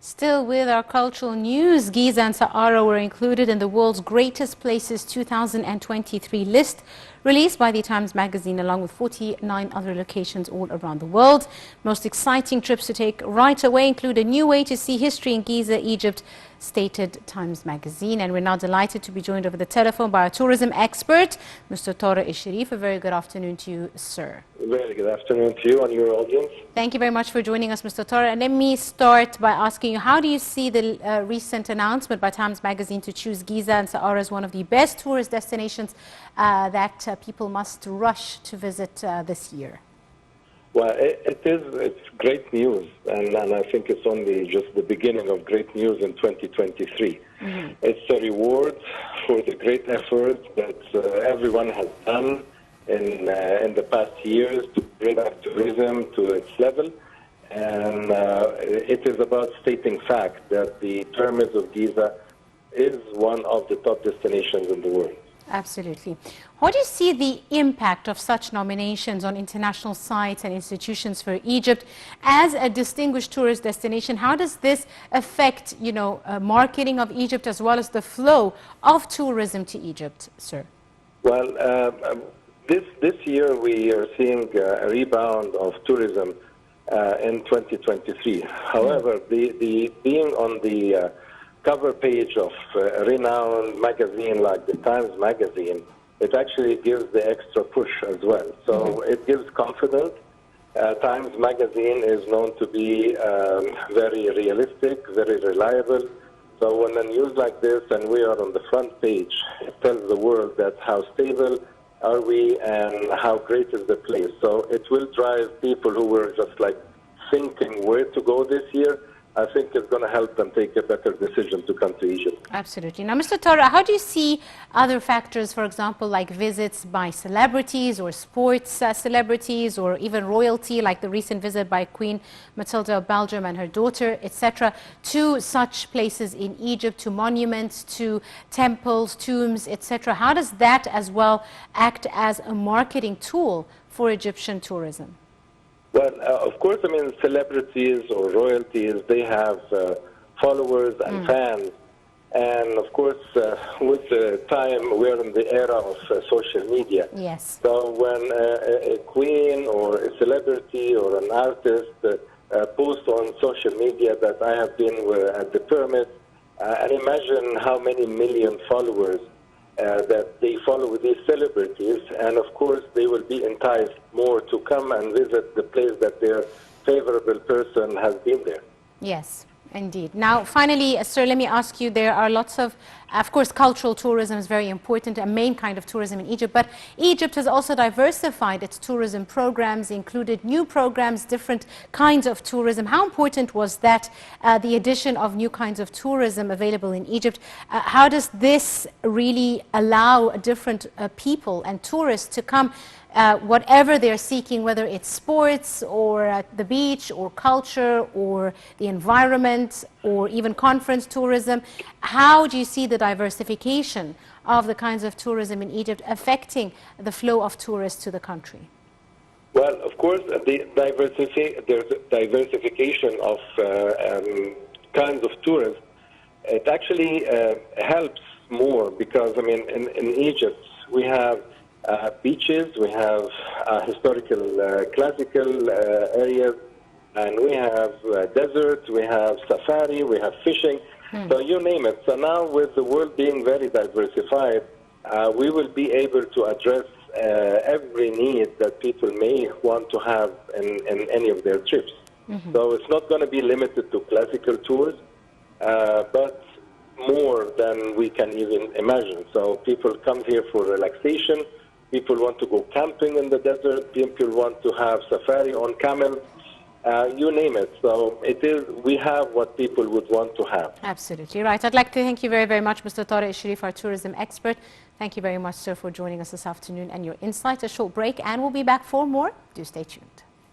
Still with our cultural news, Giza and Saqqara were included in the world's greatest places 2023 list released by the Times Magazine, along with 49 other locations all around the world. Most exciting trips to take right away include a new way to see history in Giza, Egypt, stated Times Magazine. And we're now delighted to be joined over the telephone by our tourism expert, Mr. Tareq Sherif. A very good afternoon to you, sir. Very good afternoon to you and your audience. Thank you very much for joining us, Mr. Tareq. And let me start by asking you, how do you see the recent announcement by Times Magazine to choose Giza and Saqqara as one of the best tourist destinations that people must rush to visit this year? Well, it's great news, and I think it's only just the beginning of great news in 2023. It's a reward for the great effort that everyone has done in the past years to bring back tourism to its level. And it is about stating fact that the pyramids of Giza is one of the top destinations in the world. Absolutely. How do you see the impact of such nominations on international sites and institutions for Egypt as a distinguished tourist destination? How does this affect, marketing of Egypt as well as the flow of tourism to Egypt, sir? Well, this year we are seeing a rebound of tourism in 2023. However, the being on the cover page of a renowned magazine like the Times Magazine, it actually gives the extra push as well. So it gives confidence. Times Magazine is known to be very realistic, very reliable. So when a news like this and we are on the front page, it tells the world that how stable are we and how great is the place. So it will drive people who were just like thinking where to go this year. I think it's going to help them take a better decision to come to Egypt. Absolutely. Now, Mr. Tareq, how do you see other factors, for example, like visits by celebrities or sports celebrities or even royalty, like the recent visit by Queen Matilda of Belgium and her daughter, etc., to such places in Egypt, to monuments, to temples, tombs, etc.? How does that as well act as a marketing tool for Egyptian tourism? Well, of course, I mean, celebrities or royalties, they have followers and fans. And of course, with the time, we're in the era of social media. Yes. So when a queen or a celebrity or an artist posts on social media that I have been at the pyramids, and imagine how many million followers that they follow these celebrities, and of course they will be enticed more to come and visit the place that their favorable person has been there. Yes, indeed. Now, finally, sir, let me ask you, there are lots of course, cultural tourism is very important, a main kind of tourism in Egypt, but Egypt has also diversified its tourism programs, included new programs, different kinds of tourism. How important was that, the addition of new kinds of tourism available in Egypt? How does this really allow different people and tourists to come whatever they're seeking, whether it's sports or the beach or culture or the environment or even conference tourism? How do you see the diversification of the kinds of tourism in Egypt affecting the flow of tourists to the country? Well, of course, there's diversification of kinds of tourism. It actually helps more because, I mean, in Egypt, we have beaches, we have historical, classical areas, and we have desert, we have safari, we have fishing, so you name it. So now with the world being very diversified, we will be able to address every need that people may want to have in any of their trips. So it's not going to be limited to classical tours, but more than we can even imagine. So people come here for relaxation. People want to go camping in the desert. People want to have safari on camels. You name it. So we have what people would want to have. Absolutely right. I'd like to thank you very, very much, Mr. Tareq Sherif, our tourism expert. Thank you very much, sir, for joining us this afternoon and your insights. A short break, and we'll be back for more. Do stay tuned.